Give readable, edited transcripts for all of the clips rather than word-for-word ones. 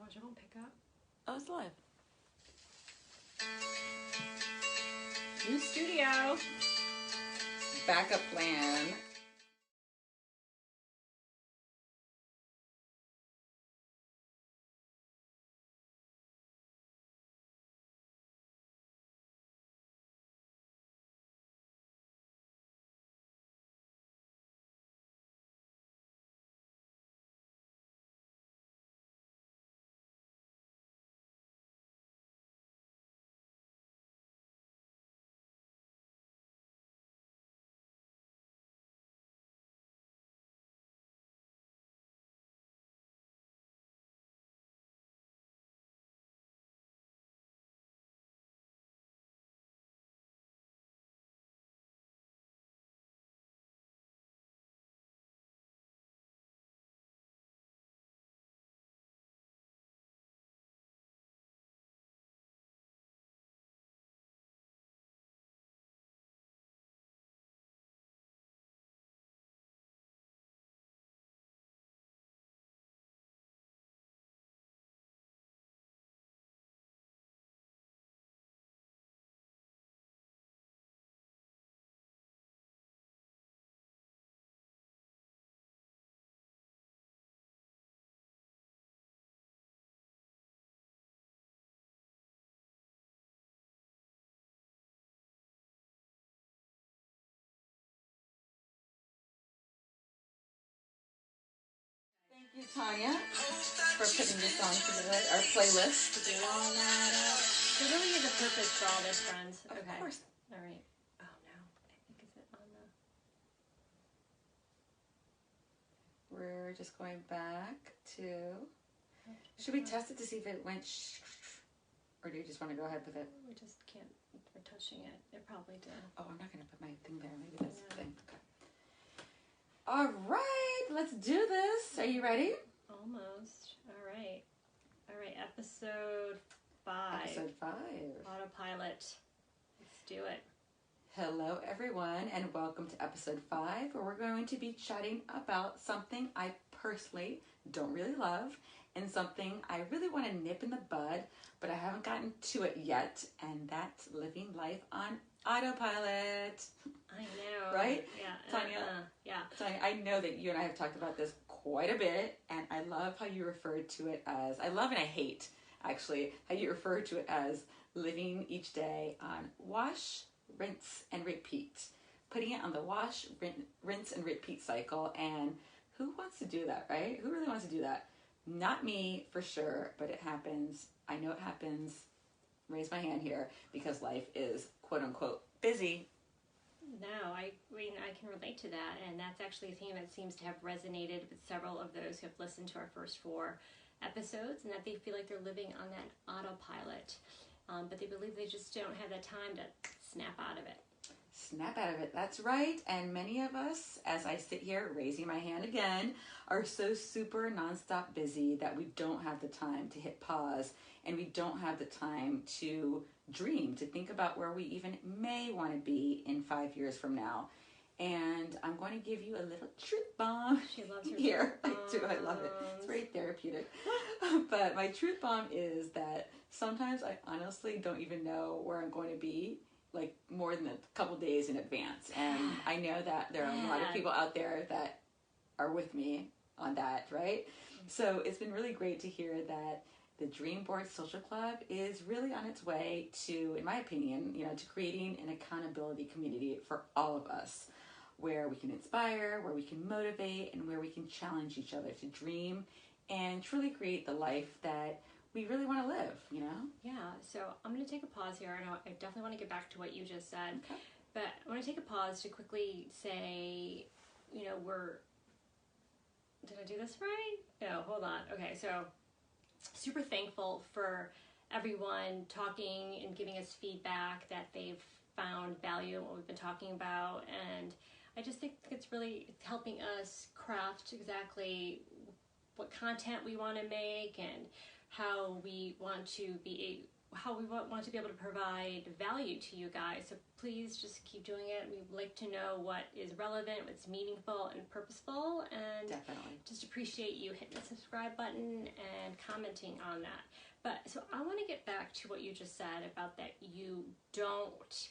Watch, it won't pick up. Oh, it's live. New studio. Backup plan. Thank you, Tanya, for putting this on together, our playlist. All that up. There really is a purpose for all this, friends. Of Okay. course. All right. Oh, no. I think, is it on the... We're just going back to... Should we test it to see if it went or do you just want to go ahead with it? We just can't... We're touching it. It probably did. Oh, I'm not going to put my thing there. Maybe that's the thing. Okay. All right. Let's do this. Are you ready? Almost. All right. All right. Episode 5. Episode 5. Autopilot. Let's do it. Hello, everyone, and welcome to episode 5, where we're going to be chatting about something I personally don't really love and something I really want to nip in the bud, but I haven't gotten to it yet, and that's living life on autopilot. I know. Right? Yeah. Tanya? Yeah. Tanya, I know that you and I have talked about this quite a bit, and I love how you refer to it as, I love and I hate, actually, how you refer to it as living each day on wash, rinse, and repeat. Putting it on the wash, rinse, and repeat cycle, and who wants to do that, right? Who really wants to do that? Not me, for sure, but it happens. I know it happens. Raise my hand here, because life is, quote-unquote, busy. No, I mean, I can relate to that, and that's actually a theme that seems to have resonated with several of those who have listened to our first 4 episodes, and that they feel like they're living on that autopilot, but they believe they just don't have the time to snap out of it. Snap out of it, that's right. And many of us, as I sit here raising my hand again, are so super nonstop busy that we don't have the time to hit pause, and we don't have the time to dream, to think about where we even may want to be in 5 years from now. And I'm going to give you a little truth bomb. She loves her here. truth I do, I love it. It's very therapeutic. But my truth bomb is that sometimes I honestly don't even know where I'm going to be, like more than a couple days in advance. And I know that there are a lot of people out there that are with me on that, right? So it's been really great to hear that the Dream Board Social Club is really on its way to, in my opinion, to creating an accountability community for all of us, where we can inspire, where we can motivate, and where we can challenge each other to dream and truly create the life that we really want to live, Yeah, so I'm going to take a pause here, and I definitely want to get back to what you just said. Okay. But I want to take a pause to quickly say, did I do this right? No, hold on. Okay, so super thankful for everyone talking and giving us feedback that they've found value in what we've been talking about, and I just think it's really helping us craft exactly what content we want to make and how we want to be, how we want to be able to provide value to you guys. So please just keep doing it. We'd like to know what is relevant, what's meaningful and purposeful, and Definitely. just appreciate you hitting the subscribe button and commenting on that. But so I want to get back to what you just said about that you don't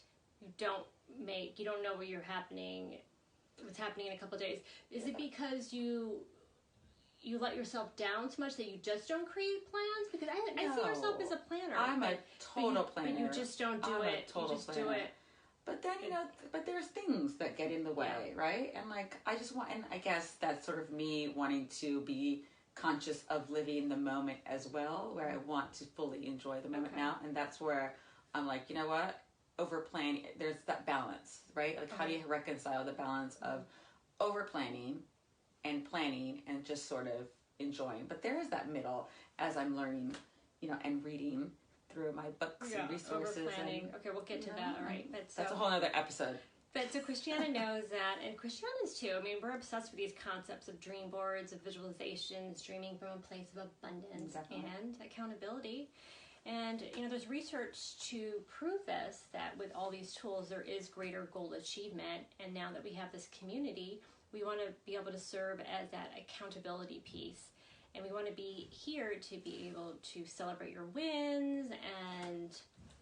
know what's happening in a couple of days. Is it because you let yourself down so much that you just don't create plans? Because I see yourself as a planner. I'm a total planner. But you just don't do it. You just do it. But then, but there's things that get in the way, right? And like, and I guess that's sort of me wanting to be conscious of living the moment as well, where I want to fully enjoy the moment now. And that's where I'm like, you know what? Over planning, there's that balance, right? Like, how do you reconcile the balance of over planning and planning and just sort of enjoying? But there is that middle as I'm learning, and reading through my books and resources. Over planning. Okay, we'll get to that. All right, but that's a whole other episode. But so Christiana knows that, and Christiana is too. I mean, we're obsessed with these concepts of dream boards, of visualizations, dreaming from a place of abundance and accountability. And, there's research to prove this, that with all these tools, there is greater goal achievement. And now that we have this community, we want to be able to serve as that accountability piece. And we want to be here to be able to celebrate your wins and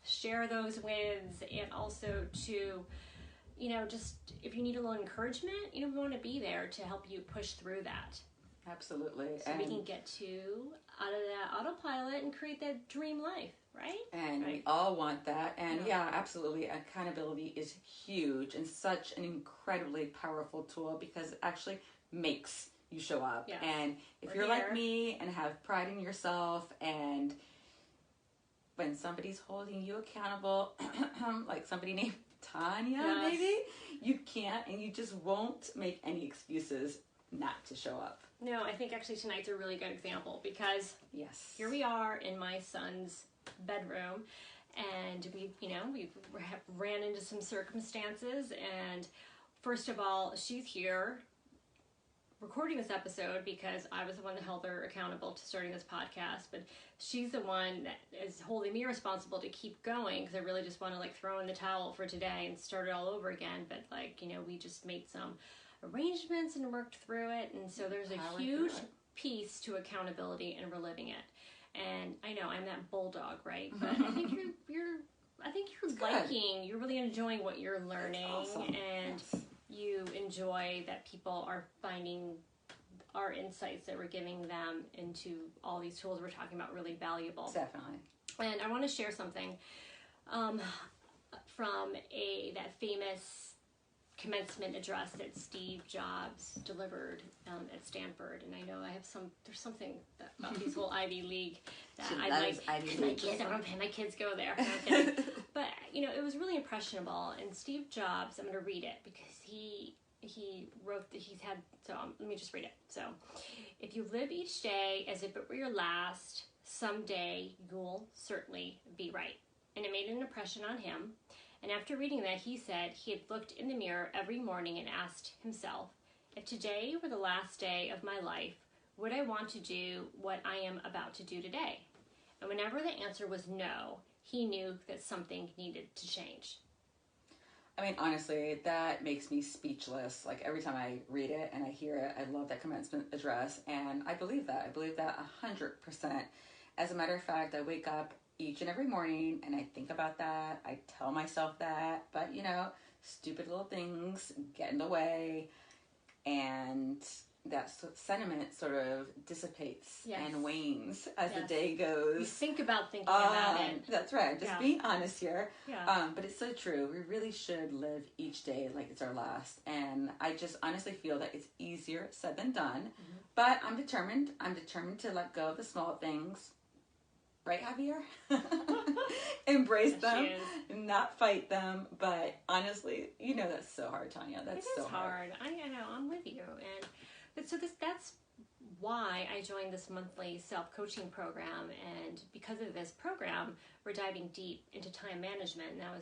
share those wins, and also to, just if you need a little encouragement, we want to be there to help you push through that. Absolutely. So we can get out of that autopilot and create that dream life, right? And we all want that. And absolutely. Accountability is huge and such an incredibly powerful tool, because it actually makes you show up. Yes. And if you're like me and have pride in yourself, and when somebody's holding you accountable, like somebody named Tanya, maybe, you can't, and you just won't make any excuses not to show up. No, I think actually tonight's a really good example, because here we are in my son's bedroom, and we ran into some circumstances. And first of all, she's here recording this episode because I was the one that held her accountable to starting this podcast, but she's the one that is holding me responsible to keep going, because I really just want to throw in the towel for today and start it all over again. But we just made some arrangements and worked through it, and so there's a huge piece to accountability, and we're living it. And I know I'm that bulldog, right? But I think you're really enjoying what you're learning. Awesome. And you enjoy that people are finding our insights that we're giving them into all these tools we're talking about really valuable. Definitely. And I want to share something from that famous commencement address that Steve Jobs delivered at Stanford. And I know there's something about these whole Ivy League that I like. I want to pay my kids go there. No, I'm kidding. But it was really impressionable. And Steve Jobs, I'm going to read it because he wrote that let me just read it. So, if you live each day as if it were your last, someday you'll certainly be right. And it made an impression on him. And after reading that, he said he had looked in the mirror every morning and asked himself, if today were the last day of my life, would I want to do what I am about to do today? And whenever the answer was no, he knew that something needed to change. I mean, honestly, that makes me speechless. Every time I read it and I hear it, I love that commencement address. And I believe that. I believe that 100%. As a matter of fact, I wake up each and every morning and I think about that. I tell myself that. But, stupid little things get in the way. And that sentiment sort of dissipates and wanes as the day goes. You think about thinking about it. That's right. Just being honest here. Yeah. But it's so true. We really should live each day like it's our last. And I just honestly feel that it's easier said than done. Mm-hmm. But I'm determined. I'm determined to let go of the small things. Right, Javier? Embrace them, not fight them. But honestly, that's so hard, Tanya. That's so hard. I know. I'm with you. But that's why I joined this monthly self-coaching program. And because of this program, we're diving deep into time management. And that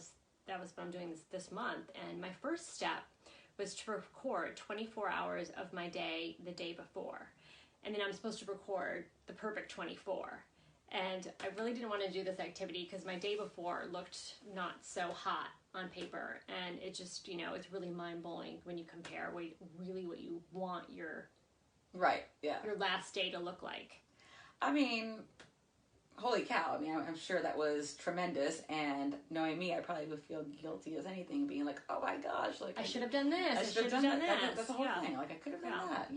was what I'm doing this month. And my first step was to record 24 hours of my day the day before. And then I'm supposed to record the perfect 24. And I really didn't want to do this activity because my day before looked not so hot on paper. And it just, it's really mind-blowing when you compare what you want your last day to look like. I mean, holy cow. I mean, I'm sure that was tremendous. And knowing me, I probably would feel guilty as anything, being like, oh my gosh. Like I should have done this. I should have done that. That's the whole Yeah. thing. Like, I could have done that,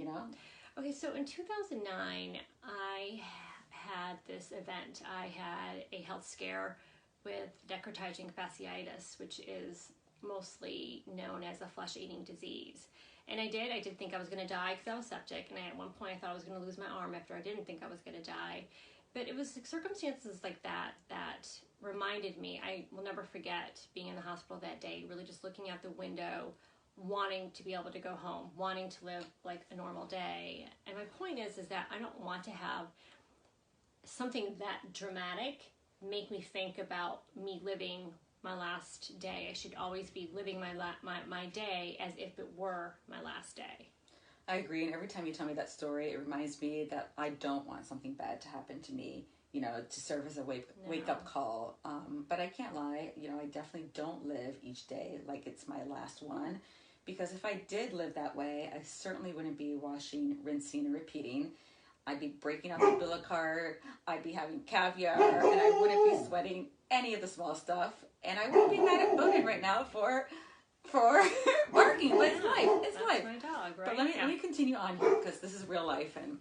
Okay, so in 2009, I had this event. I had a health scare with necrotizing fasciitis, which is mostly known as a flesh-eating disease. And I did think I was going to die because I was septic, and at one point I thought I was going to lose my arm after I didn't think I was going to die. But it was circumstances like that reminded me. I will never forget being in the hospital that day, really just looking out the window, wanting to be able to go home, wanting to live like a normal day. And my point is that I don't want to have something that dramatic make me think about me living my last day. I should always be living my day as if it were my last day. I agree, and every time you tell me that story, it reminds me that I don't want something bad to happen to me, to serve as a wake-up call. But I can't lie, I definitely don't live each day like it's my last one, because if I did live that way, I certainly wouldn't be washing, rinsing, and repeating. I'd be breaking out the billet cart, I'd be having caviar, and I wouldn't be sweating any of the small stuff, and I wouldn't be mad at Bowden right now for barking, but it's life. It's That's life. my dog, right? But let me continue on here, because this is real life, and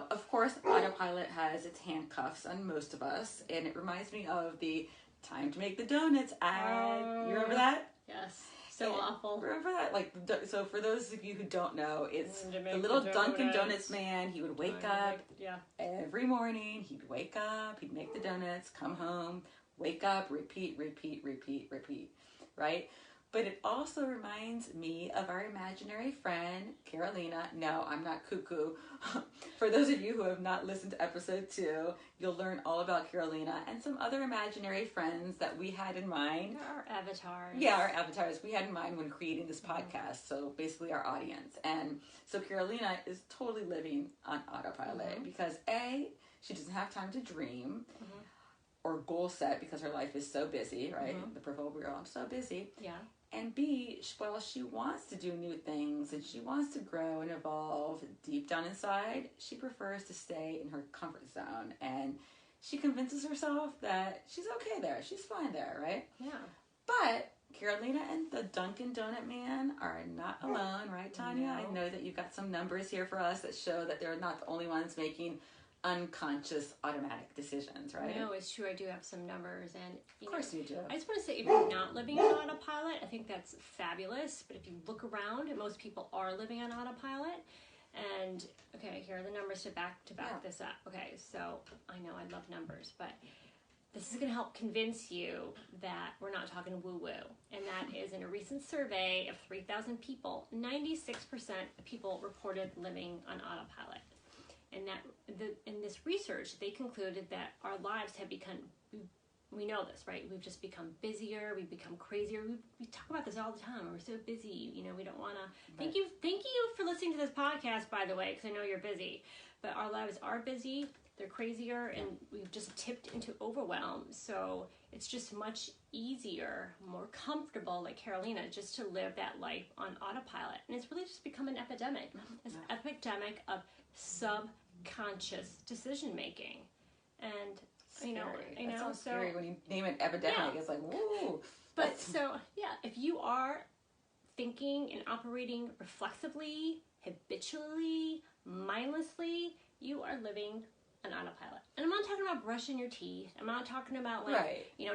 of course, Autopilot has its handcuffs on most of us, and it reminds me of the "Time to Make the Donuts" ad. You remember that? Yes. So awful. Remember that? So for those of you who don't know, it's the little Dunkin Donuts man. He would wake up every morning. He'd wake up. He'd make the donuts. Come home. Wake up. Repeat. Right? But it also reminds me of our imaginary friend, Carolina. No, I'm not cuckoo. For those of you who have not listened to episode 2, you'll learn all about Carolina and some other imaginary friends that we had in mind. Our avatars. Yeah, our avatars we had in mind when creating this podcast. So basically our audience. And so Carolina is totally living on autopilot because A, she doesn't have time to dream or goal set because her life is so busy, right? The proverbial, I'm so busy. Yeah. And B, while she wants to do new things and she wants to grow and evolve deep down inside, she prefers to stay in her comfort zone. And she convinces herself that she's okay there. She's fine there, right? Yeah. But Carolina and the Dunkin Donut man are not alone, right, Tanya? No. I know that you've got some numbers here for us that show that they're not the only ones making unconscious automatic decisions, right? No, it's true. I do have some numbers, and of course you do. I just want to say, if you're not living on autopilot, I think that's fabulous. But if you look around, and most people are living on autopilot. And okay, here are the numbers to back this up. Okay, so I know I love numbers, but this is going to help convince you that we're not talking woo-woo. And that is in a recent survey of 3,000 people, 96% of people reported living on autopilot. And in this research, they concluded that our lives have become, we know this, right? We've just become busier. We've become crazier. We talk about this all the time. We're so busy. We don't want to. Thank you for listening to this podcast, by the way, because I know you're busy. But our lives are busy. They're crazier, and we've just tipped into overwhelm. So it's just much easier, more comfortable, like Carolina, just to live that life on autopilot. And it's really just become an epidemic. It's an epidemic of subconscious decision making. And That sounds scary when you name it epidemic. Yeah. It's like, woo. But if you are thinking and operating reflexively, habitually, mindlessly, you are living on autopilot. And I'm not talking about brushing your teeth. I'm not talking about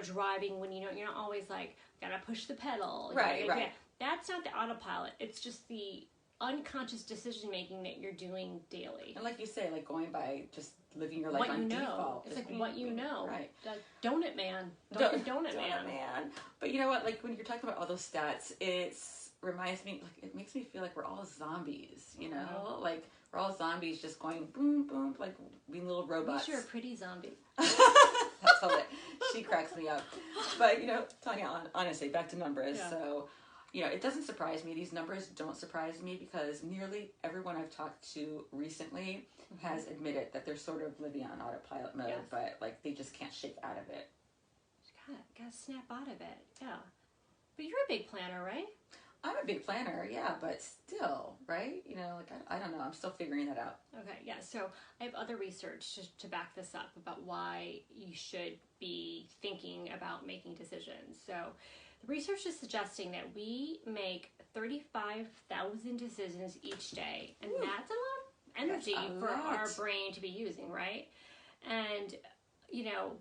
driving when you're not always like gotta push the pedal. Right. That's not the autopilot. It's just the unconscious decision making that you're doing daily. And like you say, like going by just living your life on default. It's like what you know. Right. Donut man. Donut man. But you know what? Like when you're talking about all those stats, it reminds me, like it makes me feel like we're all zombies, Like we're all zombies just going boom, boom, like being little robots. You're a pretty zombie. That's all it. She cracks me up. But, Tanya, honestly, back to numbers. Yeah. So it doesn't surprise me. These numbers don't surprise me because nearly everyone I've talked to recently has admitted that they're sort of living on autopilot mode, but like they just can't shake out of it. Gotta snap out of it. Yeah. But you're a big planner, right? I'm a big planner, yeah, but still, right? Like, I don't know. I'm still figuring that out. Okay, yeah. So I have other research to back this up about why you should be thinking about making decisions. So the research is suggesting that we make 35,000 decisions each day, and that's a lot of energy for our brain to be using, right? And,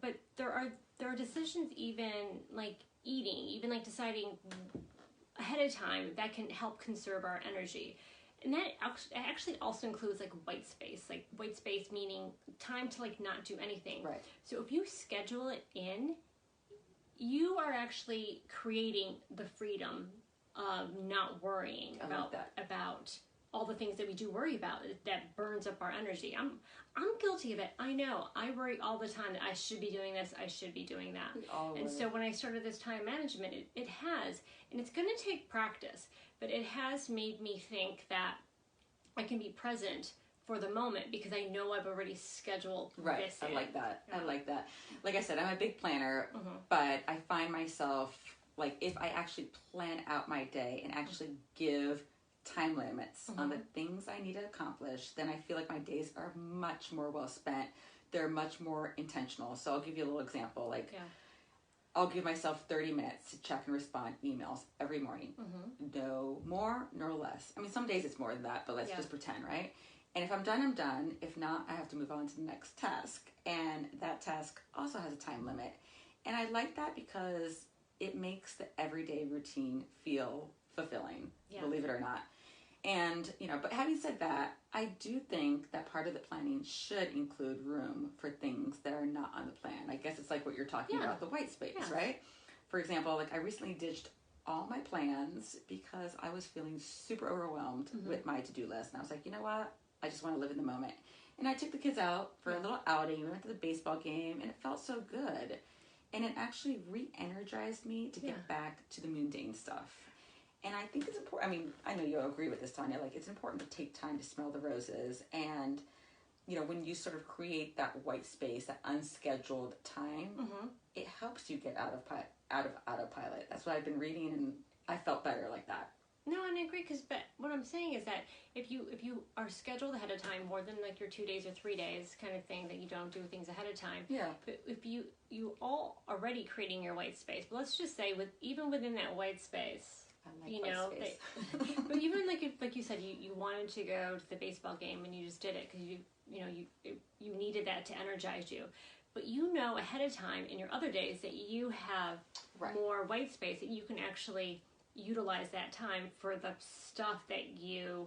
but there are decisions even like eating, even like deciding ahead of time that can help conserve our energy. And that actually also includes like white space meaning time to like not do anything. Right. So if you schedule it in, you are actually creating the freedom of not worrying about all the things that we do worry about that burns up our energy. I'm guilty of it. I know. I worry all the time that I should be doing this, I should be doing that. We all and so when I started this time management, it has, and it's going to take practice, but it has made me think that I can be present for the moment because I know I've already scheduled this in. I like that. I like that. Like I said, I'm a big planner, but I find myself, like, if I actually plan out my day and actually give time limits on the things I need to accomplish, then I feel like my days are much more well spent. They're much more intentional. So I'll give you a little example. Like, I'll give myself 30 minutes to check and respond emails every morning. No more, nor less. I mean, some days it's more than that, but let's just pretend, right? And if I'm done, I'm done. If not, I have to move on to the next task. And that task also has a time limit. And I like that because it makes the everyday routine feel fulfilling, believe it or not. And, but having said that, I do think that part of the planning should include room for things that are not on the plan. I guess it's like what you're talking about, the white space, right? For example, like I recently ditched all my plans because I was feeling super overwhelmed with my to-do list. And I was like, you know what? I just want to live in the moment. And I took the kids out for a little outing. We went to the baseball game, and it felt so good. And it actually re-energized me to get back to the mundane stuff. And I think it's important. I mean, I know you'll agree with this, Tanya. Like, it's important to take time to smell the roses. And, when you sort of create that white space, that unscheduled time, it helps you get out of autopilot. That's what I've been reading, and I felt better like that. No, and I agree, but what I'm saying is that if you are scheduled ahead of time, more than like your 2 days or 3 days kind of thing, that you don't do things ahead of time. Yeah. But if you all already creating your white space, but let's just say even within that white space, I like white space. But even like you said, you wanted to go to the baseball game and you just did it because you needed that to energize you. But ahead of time in your other days that you have more white space, that you can actually utilize that time for the stuff that you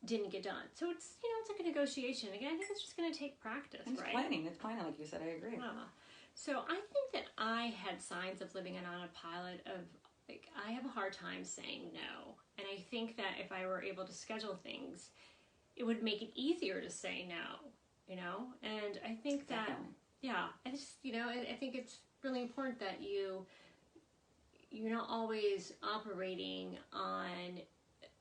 didn't get done. So it's it's like a negotiation. Again, I think it's just going to take practice, and right? It's planning, like you said. I agree. So I think that I had signs of living on autopilot of like I have a hard time saying no, and I think that if I were able to schedule things, it would make it easier to say no. And I think that I just I think it's really important that you're not always operating on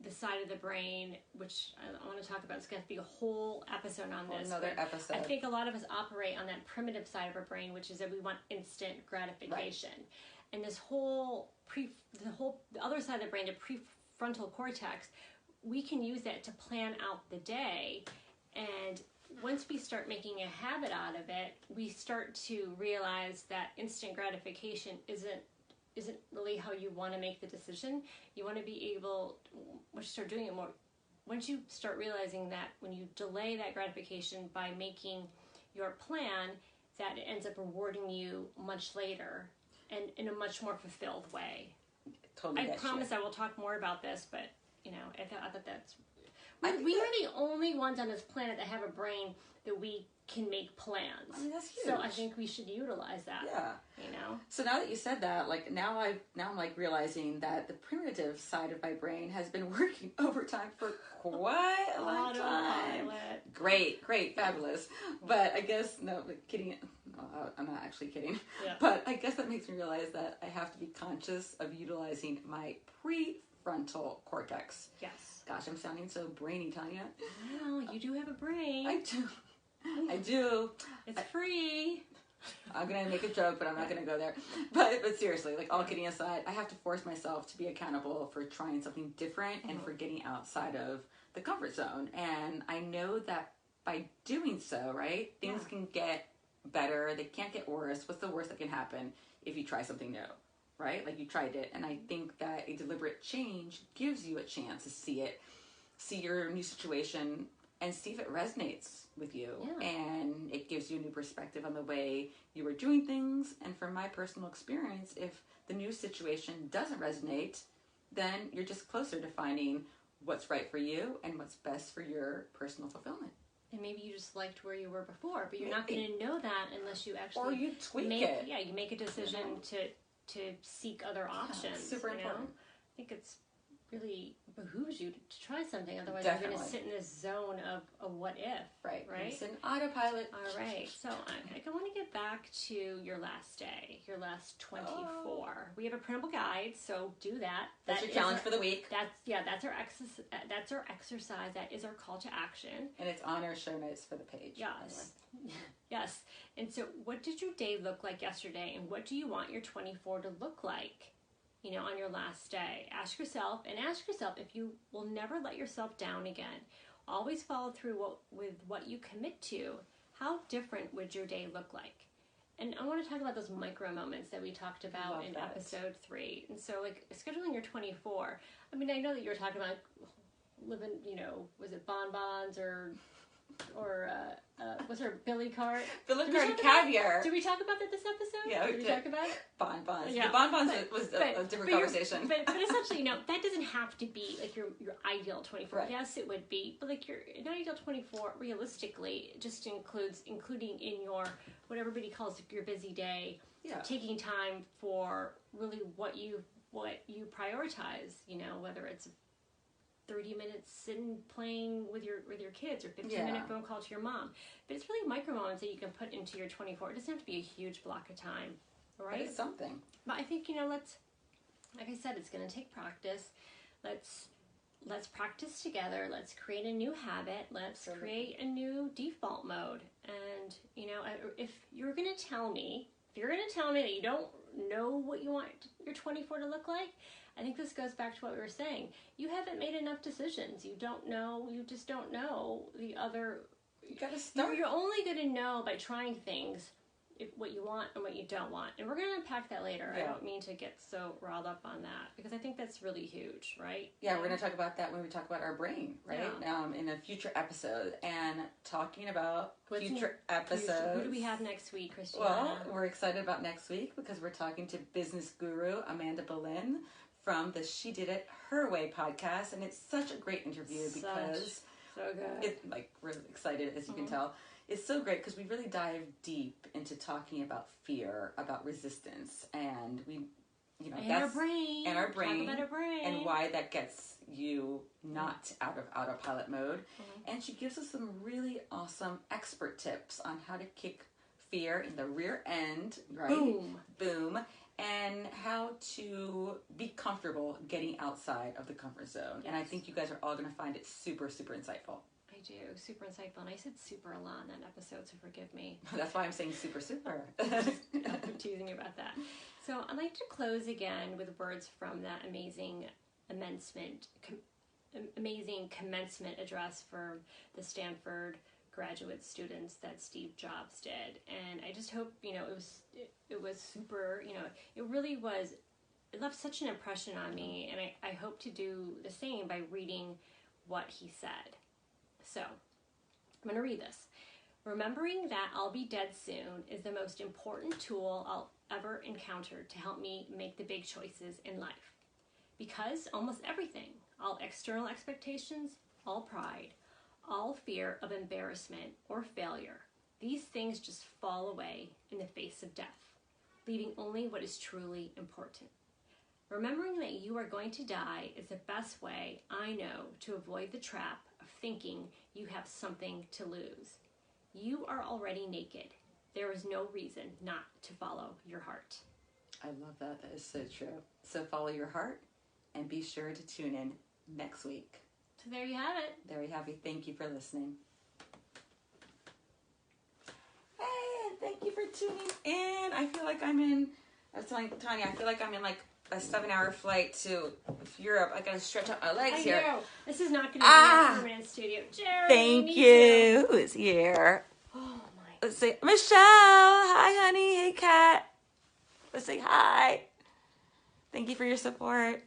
the side of the brain, which I want to talk about. It's going to be a whole episode on this. Another episode. I think a lot of us operate on that primitive side of our brain, which is that we want instant gratification. And this the other side of the brain, the prefrontal cortex, we can use that to plan out the day. And once we start making a habit out of it, we start to realize that instant gratification isn't really how you want to make the decision. You want to be able, once you start doing it more, once you start realizing that when you delay that gratification by making your plan, that it ends up rewarding you much later and in a much more fulfilled way. Totally. I promise I will talk more about this, but I thought that's... We are the only ones on this planet that have a brain that we can make plans. I mean, that's huge. So I think we should utilize that. Yeah. So now that you said that, like now I'm like realizing that the primitive side of my brain has been working overtime for quite a long time. Great, fabulous. But I guess I'm I'm not actually kidding. Yeah. But I guess that makes me realize that I have to be conscious of utilizing my prefrontal cortex. Yes. Gosh, I'm sounding so brainy, Tanya. Well, you do have a brain. I do. I do. It's free. I'm going to make a joke, but I'm not going to go there. But seriously, like all kidding aside, I have to force myself to be accountable for trying something different and for getting outside of the comfort zone. And I know that by doing so, right, things can get better. They can't get worse. What's the worst that can happen if you try something new, right? Like you tried it. And I think that a deliberate change gives you a chance to see your new situation and see if it resonates with you. Yeah. And it gives you a new perspective on the way you were doing things. And from my personal experience, if the new situation doesn't resonate, then you're just closer to finding what's right for you and what's best for your personal fulfillment. And maybe you just liked where you were before, but you're not going to know that unless you actually or you tweak it. Yeah, you make a decision to seek other options. Super important. I think it's really behooves you to try something. Otherwise, Definitely. you're going to sit in this zone of a what if. Right. Right. It's an autopilot. All right. So I want to get back to your last day, your last 24. Oh. We have a printable guide, so do that. That's your challenge for the week. That's our exercise. That's our exercise. That is our call to action. And it's on our show notes for the page. Yes. Yes. And so, what did your day look like yesterday, and what do you want your 24 to look like? On your last day, ask yourself if you will never let yourself down again. Always follow through with what you commit to. How different would your day look like? And I want to talk about those micro moments that we talked about in episode 3. And so, like, scheduling your 24. I mean, I know that you were talking about living, was it bonbons or what's her Billy Cart? Billy Cart caviar. Did we talk about that this episode? Yeah, did we talk about it? Bonbons. Yeah. The bonbons was a different conversation. But essentially, that doesn't have to be like your ideal 24. Right. Yes, it would be, but like your ideal 24, realistically, just including in your what everybody calls your busy day, taking time for really what you prioritize. Whether it's 30 minutes sitting playing with your kids or 15-minute phone call to your mom. But it's really micro moments that you can put into your 24. It doesn't have to be a huge block of time, right? It's something. But I think, let's, like I said, it's going to take practice. Let's practice together. Let's create a new habit. Let's create a new default mode. And, if you're going to tell me that you don't know what you want your 24 to look like, I think this goes back to what we were saying. You haven't made enough decisions. You just don't know the other. You got to start. You're only going to know by trying things what you want and what you don't want. And we're going to unpack that later. Yeah. I don't mean to get so riled up on that because I think that's really huge, right? Yeah, we're going to talk about that when we talk about our brain, right? Yeah. In a future episode. And talking about future episodes. Who do we have next week, Christiana? Well, we're excited about next week because we're talking to business guru Amanda Boleyn from the She Did It Her Way podcast. And it's such a great interview because so good. We're excited, as you can tell. It's so great because we really dive deep into talking about fear, about resistance, and our brain, and our brain, talk about our brain, and why that gets you not out of autopilot mode. And she gives us some really awesome expert tips on how to kick fear in the rear end, right? Boom. And how to be comfortable getting outside of the comfort zone. Yes. And I think you guys are all going to find it super, super insightful. I do. Super insightful. And I said super a lot in that episode, so forgive me. That's why I'm saying super, super. I'm teasing you about that. So I'd like to close again with words from that amazing commencement address for the Stanford graduate students that Steve Jobs did. And I just hope, it was super, it really was, it left such an impression on me. And I hope to do the same by reading what he said. So, I'm going to read this. Remembering that I'll be dead soon is the most important tool I'll ever encounter to help me make the big choices in life. Because almost everything, all external expectations, all pride, all fear of embarrassment or failure, these things just fall away in the face of death, leaving only what is truly important. Remembering that you are going to die is the best way I know to avoid the trap of thinking you have something to lose. You are already naked. there is no reason not to follow your heart. I love that. That is so true. So follow your heart and be sure to tune in next week. So there you have it. There you have it. Thank you for listening. Hey, and thank you for tuning in. I feel like I was telling Tanya, I feel like I'm in like a 7-hour flight to Europe. I gotta stretch out my legs here. I know. This is not going to be a permanent studio. Jeremy, thank you. Who's here? Oh my. Let's say Michelle. Hi, honey. Hey, Kat. Let's say hi. Thank you for your support.